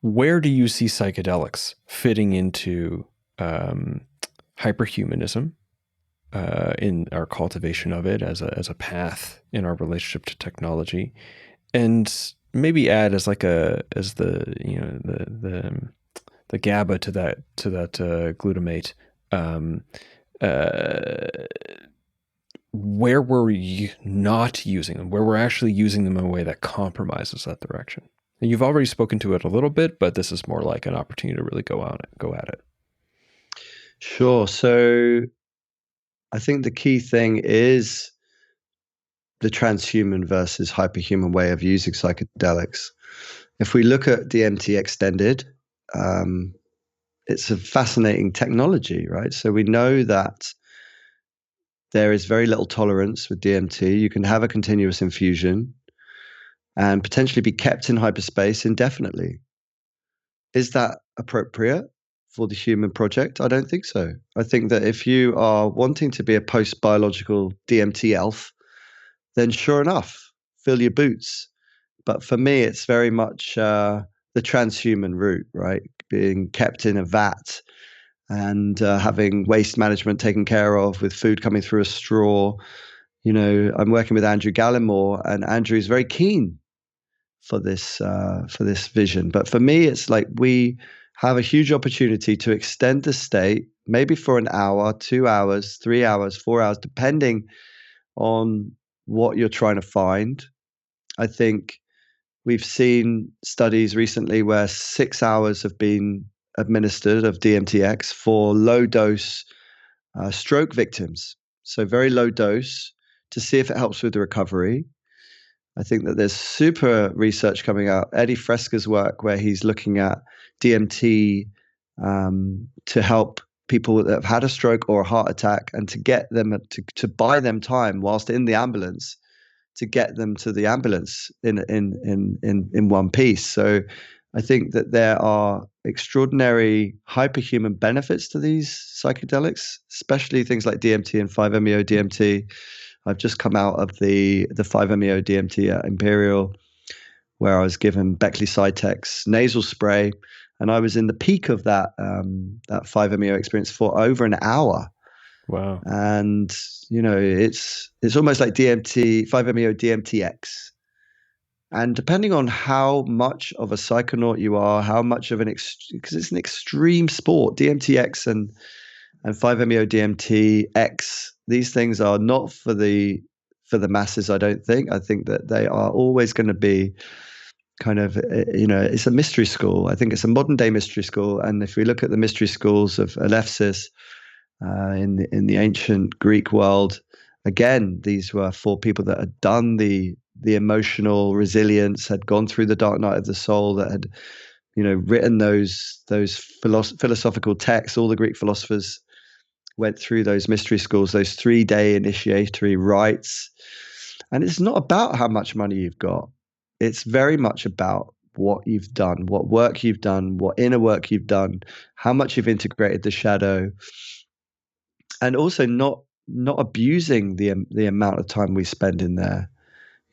Where do you see psychedelics fitting into hyperhumanism in our cultivation of it as a path in our relationship to technology, and maybe add as the the GABA to that glutamate, where we're not using them, where we're actually using them in a way that compromises that direction. And you've already spoken to it a little bit, but this is more like an opportunity to really go at it. Sure. So I think the key thing is the transhuman versus hyperhuman way of using psychedelics. If we look at DMT extended, it's a fascinating technology, right? So we know that there is very little tolerance with DMT. You can have a continuous infusion and potentially be kept in hyperspace indefinitely. Is that appropriate for the human project? I don't think so. I think that if you are wanting to be a post-biological DMT elf, then sure enough, fill your boots. But for me, it's very much the transhuman route, right? Being kept in a vat and having waste management taken care of with food coming through a straw. I'm working with Andrew Gallimore, and Andrew is very keen for this vision. But for me, it's like we have a huge opportunity to extend the state, maybe for an hour, 2 hours, 3 hours, 4 hours, depending on what you're trying to find. I think we've seen studies recently where 6 hours have been administered of DMTx for low dose stroke victims. So very low dose to see if it helps with the recovery. I think that there's super research coming out. Eddie Fresca's work where he's looking at DMT to help people that have had a stroke or a heart attack and to get them to buy them time whilst in the ambulance to get them to the ambulance in one piece. So I think that there are extraordinary hyperhuman benefits to these psychedelics, especially things like DMT and 5-MeO DMT. I've just come out of the 5-MeO DMT at Imperial, where I was given Beckley Cytex nasal spray, and I was in the peak of that 5-MeO experience for over an hour. Wow. And it's almost like DMT, 5-MeO DMTx. And depending on how much of a psychonaut you are, how much of because it's an extreme sport, DMTx and 5-MeO DMTx, these things are not for the masses, I don't think. I think that they are always going to be kind of, it's a mystery school. I think it's a modern day mystery school. And if we look at the mystery schools of Alephsis in the ancient Greek world, again, these were for people that had done the emotional resilience, had gone through the dark night of the soul, that had written those philosophical texts. All the Greek philosophers went through those mystery schools, those 3-day initiatory rites. And it's not about how much money you've got. It's very much about what you've done, what work you've done, what inner work you've done, how much you've integrated the shadow, and also not abusing the amount of time we spend in there.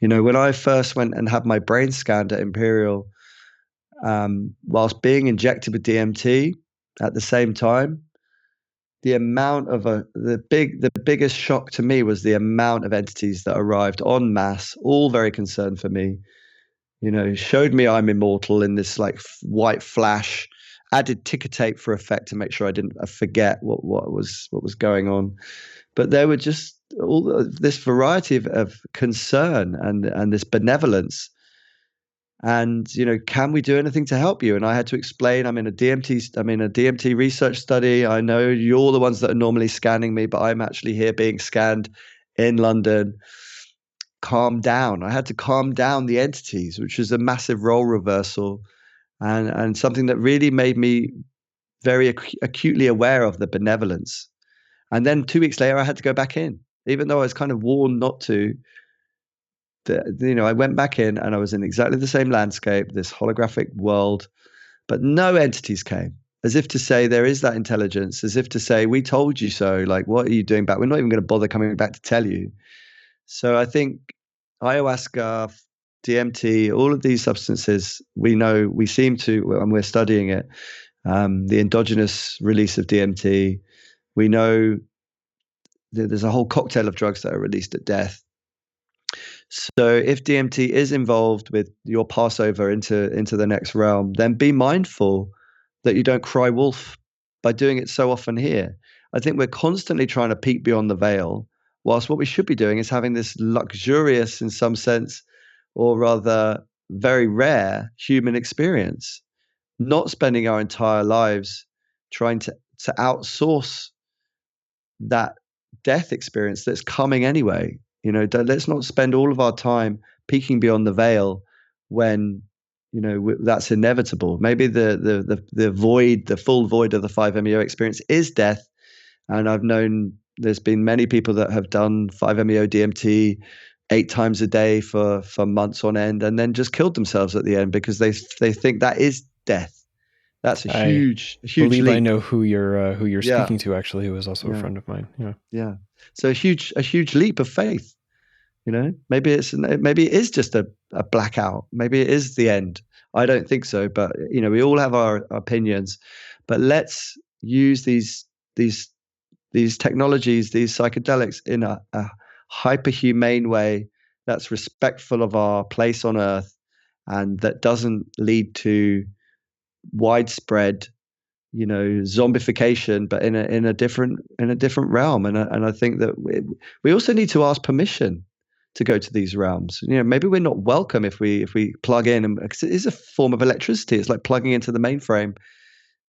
When I first went and had my brain scanned at Imperial, whilst being injected with DMT at the same time, the amount of the biggest shock to me was the amount of entities that arrived en masse, all very concerned for me. Showed me I'm immortal in this like white flash, added ticker tape for effect to make sure I didn't forget what was going on. But there were just all this variety of concern and this benevolence. And can we do anything to help you? And I had to explain, I'm in a DMT research study. I know you're the ones that are normally scanning me, but I'm actually here being scanned in London. Calm down. I had to calm down the entities, which was a massive role reversal, and something that really made me very acutely aware of the benevolence. And then 2 weeks later, I had to go back in, even though I was kind of warned not to. I went back in and I was in exactly the same landscape, this holographic world, but no entities came, as if to say there is that intelligence, as if to say, we told you so. Like, what are you doing back? We're not even going to bother coming back to tell you. So I think ayahuasca DMT, all of these substances, we know, we seem to, and we're studying it, the endogenous release of DMT. We know that there's a whole cocktail of drugs that are released at death. So if DMT is involved with your passover into the next realm, then be mindful that you don't cry wolf by doing it so often here. I think we're constantly trying to peek beyond the veil, whilst what we should be doing is having this luxurious, in some sense, or rather very rare human experience, not spending our entire lives trying to outsource that death experience that's coming anyway. Let's not spend all of our time peeking beyond the veil when that's inevitable. Maybe the void, the full void of the 5-MeO experience is death. And I've known there's been many people that have done 5-MeO DMT 8 times a day for months on end, and then just killed themselves at the end because they think that is death. That's a I huge believe leap. I know who you're Yeah. speaking to, actually, who is also a friend of mine. Yeah. Yeah. So a huge leap of faith. Maybe it is just a blackout. Maybe it is the end. I don't think so, but we all have our opinions. But let's use these technologies, these psychedelics, in a hyperhumane way that's respectful of our place on Earth, and that doesn't lead to widespread zombification, but in a different realm. And I think that we also need to ask permission to go to these realms. Maybe we're not welcome if we plug in, because it is a form of electricity. It's like plugging into the mainframe,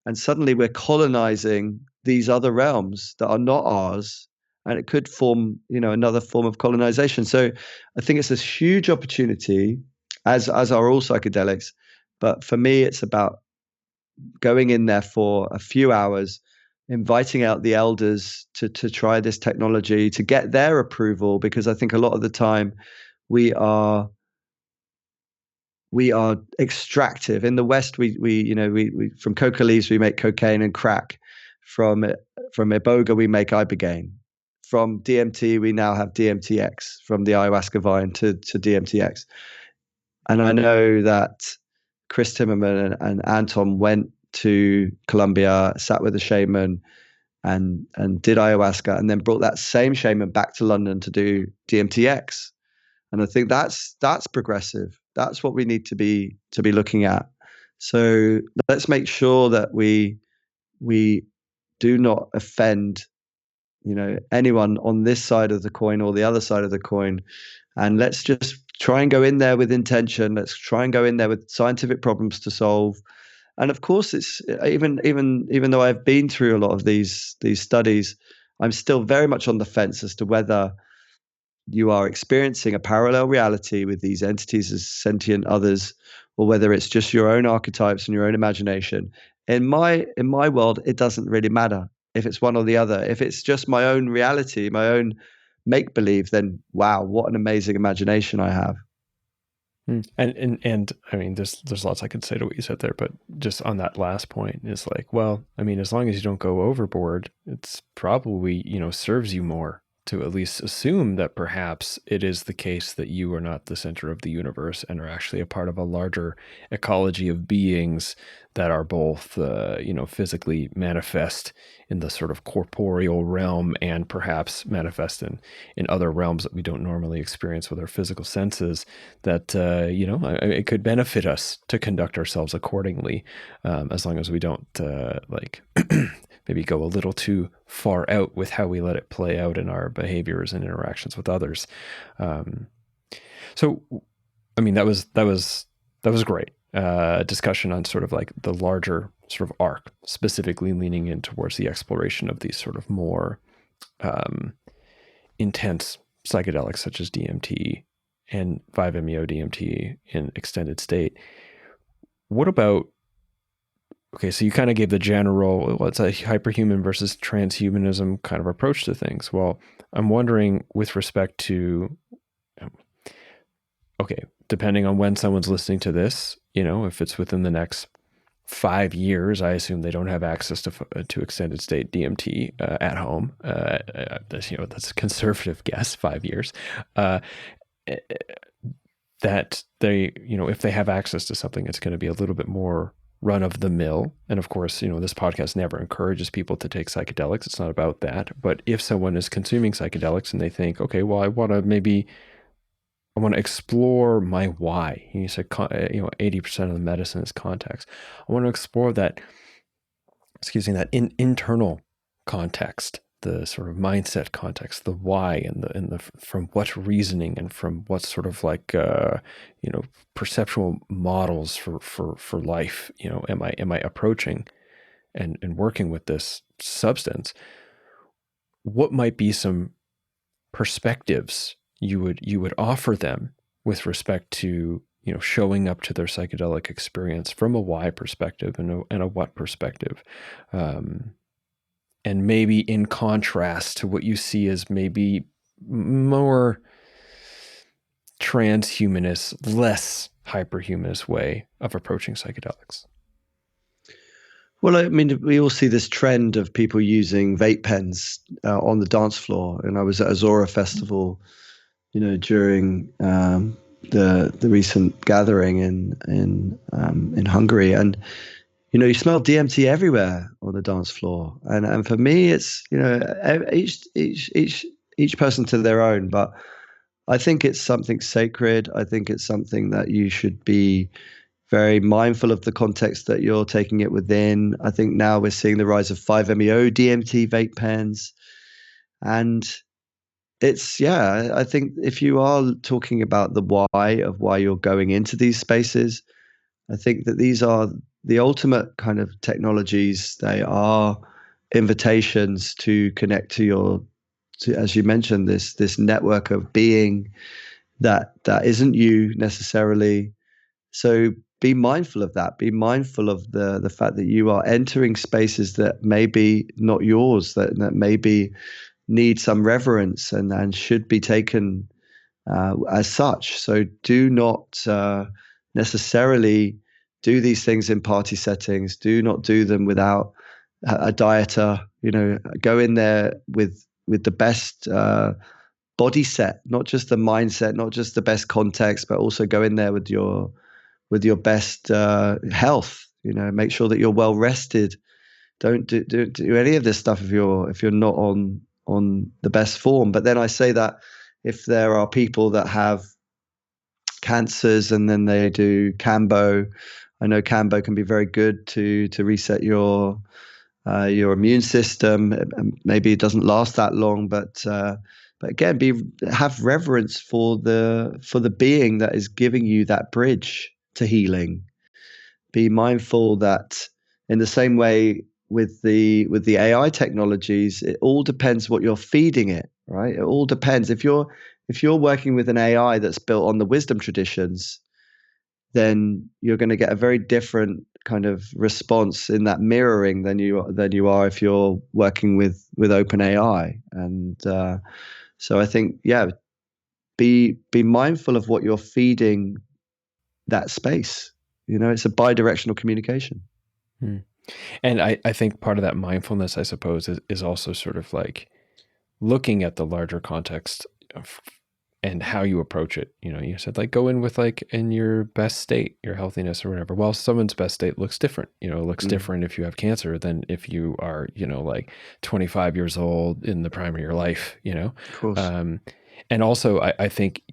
and suddenly we're colonizing these other realms that are not ours, and it could form another form of colonization. So I think it's this huge opportunity, as are all psychedelics. But for me, it's about going in there for a few hours, inviting out the elders to try this technology, to get their approval, because I think a lot of the time we are extractive. In the West, we from coca leaves we make cocaine and crack. From iboga we make ibogaine. From DMT we now have DMTx, from the ayahuasca vine to DMTx. And I know that Chris Timmerman and Anton went to Colombia, sat with a shaman, and did ayahuasca, and then brought that same shaman back to London to do DMTx. And I think that's progressive. That's what we need to be looking at. So let's make sure that we do not offend anyone on this side of the coin or the other side of the coin. And let's just try and go in there with intention. Let's try and go in there with scientific problems to solve. And of course, it's even though I've been through a lot of these studies, I'm still very much on the fence as to whether you are experiencing a parallel reality with these entities as sentient others, or whether it's just your own archetypes and your own imagination. In my world, it doesn't really matter if it's one or the other. If it's just my own reality, my own make believe, then wow, what an amazing imagination I have. And I mean, there's lots I could say to what you said there, but just on that last point is like, well, I mean, as long as you don't go overboard, it's probably, serves you more to at least assume that perhaps it is the case that you are not the center of the universe and are actually a part of a larger ecology of beings that are both, physically manifest in the sort of corporeal realm and perhaps manifest in other realms that we don't normally experience with our physical senses, that, it could benefit us to conduct ourselves accordingly, as long as we don't, maybe go a little too far out with how we let it play out in our behaviors and interactions with others. So, I mean, that was great. Discussion on sort of like the larger sort of arc, specifically leaning in towards the exploration of these sort of more intense psychedelics such as DMT and 5-MeO DMT in extended state. What about, okay, so you kind of gave the general, well, it's a hyperhuman versus transhumanism kind of approach to things. Well, I'm wondering with respect to, okay, depending on when someone's listening to this, if it's within the next 5 years, I assume they don't have access to extended state DMT at home. That's a conservative guess, 5 years. that they, if they have access to something, it's going to be a little bit more run of the mill. And of course, this podcast never encourages people to take psychedelics. It's not about that. But if someone is consuming psychedelics and they think, okay, well, I want to explore my why. You said, 80% of the medicine is context. I want to explore that, that internal context, the sort of mindset context, the why, and the from what reasoning and from what sort of like perceptual models for life am I approaching and working with this substance. What might be some perspectives you would offer them with respect to showing up to their psychedelic experience from a why perspective and a what perspective, and maybe in contrast to what you see as maybe more transhumanist, less hyperhumanist way of approaching psychedelics? Well, I mean, we all see this trend of people using vape pens on the dance floor. And I was at a Zora festival, during the recent gathering in Hungary, and you smell DMT everywhere on the dance floor. And for me, it's each person to their own. But I think it's something sacred. I think it's something that you should be very mindful of the context that you're taking it within. I think now we're seeing the rise of 5-MeO DMT vape pens. And I think if you are talking about the why of why you're going into these spaces, I think that these are the ultimate kind of technologies. They are invitations to connect to as you mentioned, this network of being that isn't you necessarily. So be mindful of that. Be mindful of the fact that you are entering spaces that may be not yours, that maybe need some reverence and should be taken as such. So do not necessarily do these things in party settings. Do not do them without a dieter. Go in there with the best body set, not just the mindset, not just the best context, but also go in there with your best health. Make sure that you're well rested. Don't do any of this stuff if you're not on the best form. But then I say that if there are people that have cancers and then they do Cambo, I know Cambo can be very good to reset your immune system. Maybe it doesn't last that long, but again, have reverence for the being that is giving you that bridge to healing. Be mindful that in the same way with the AI technologies, it all depends what you're feeding it, right? It all depends. If you're working with an AI that's built on the wisdom traditions, then you're going to get a very different kind of response in that mirroring than you are if you're working with OpenAI. And so I think, be mindful of what you're feeding that space. It's a bi-directional communication. Hmm. And I think part of that mindfulness, I suppose, is also sort of like looking at the larger context and how you approach it. You said like go in with like in your best state, your healthiness or whatever. Well, someone's best state looks different. It looks different if you have cancer than if you are, like 25 years old in the prime of your life, Of course. And also I think,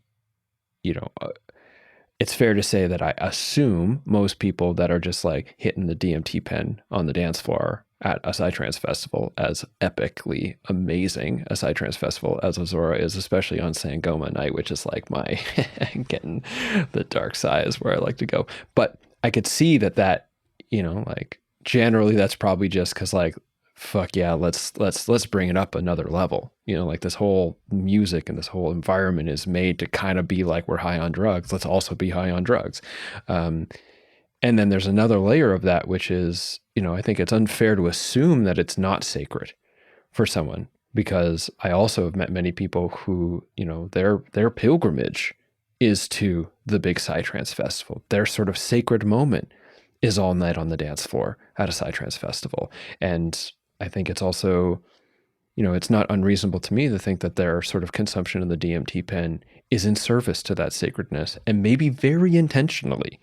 it's fair to say that I assume most people that are just like hitting the DMT pen on the dance floor at a Psytrance festival, as epically amazing a Psytrance festival as Azora is, especially on Sangoma night, which is like my getting the dark side is where I like to go. But I could see that like generally that's probably just because like, fuck yeah, let's bring it up another level. Like this whole music and this whole environment is made to kind of be like we're high on drugs. Let's also be high on drugs. And then there's another layer of that, which is, I think it's unfair to assume that it's not sacred for someone, because I also have met many people who, their pilgrimage is to the big Psytrance festival. Their sort of sacred moment is all night on the dance floor at a Psytrance festival. And I think it's also, it's not unreasonable to me to think that their sort of consumption of the DMT pen is in service to that sacredness, and maybe very intentionally,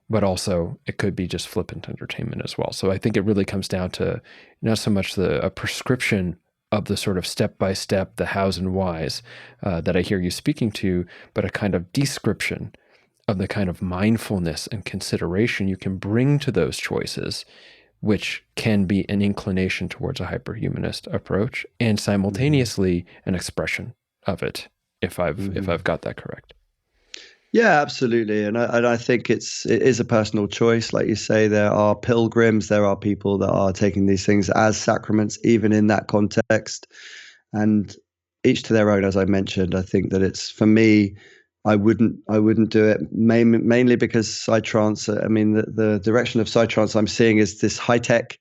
but also it could be just flippant entertainment as well. So I think it really comes down to not so much a prescription of the sort of step-by-step, the hows and whys that I hear you speaking to, but a kind of description of the kind of mindfulness and consideration you can bring to those choices, which can be an inclination towards a hyperhumanist approach, and simultaneously an expression of it, if I've got that correct. Yeah, absolutely. And I think it is a personal choice. Like you say, there are pilgrims, there are people that are taking these things as sacraments, even in that context. And each to their own, as I mentioned. I think that it's, for me, I wouldn't do it mainly because psytrance, I mean, the direction of psytrance I'm seeing is this high tech.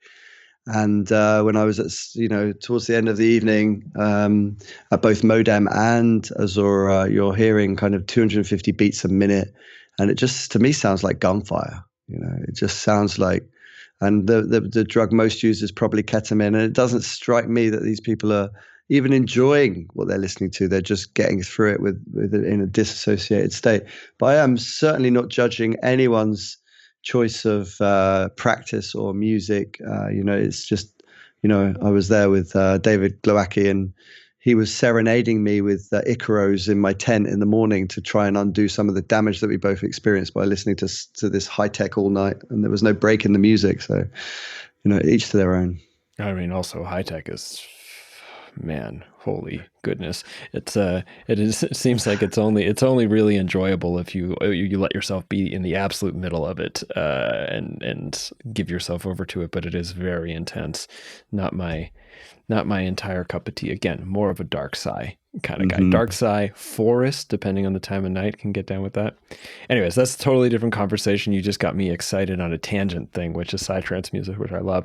And when I was towards the end of the evening, at both Modem and Azura, you're hearing kind of 250 beats a minute, and it just, to me, sounds like gunfire. It just sounds like, and the drug most used is probably ketamine, and it doesn't strike me that these people are even enjoying what they're listening to. They're just getting through it with in a disassociated state. But I am certainly not judging anyone's choice of practice or music. It's just, I was there with David Glowacki, and he was serenading me with Icaros in my tent in the morning to try and undo some of the damage that we both experienced by listening to this high tech all night, and there was no break in the music. So, each to their own. I mean, also high tech is, man, holy goodness! It seems like it's only really enjoyable if you let yourself be in the absolute middle of it and give yourself over to it. But it is very intense. Not my entire cup of tea. Again, more of a dark sci kind of guy. Dark sci, forest, depending on the time of night, can get down with that. Anyways, that's a totally different conversation. You just got me excited on a tangent thing, which is psytrance music, which I love.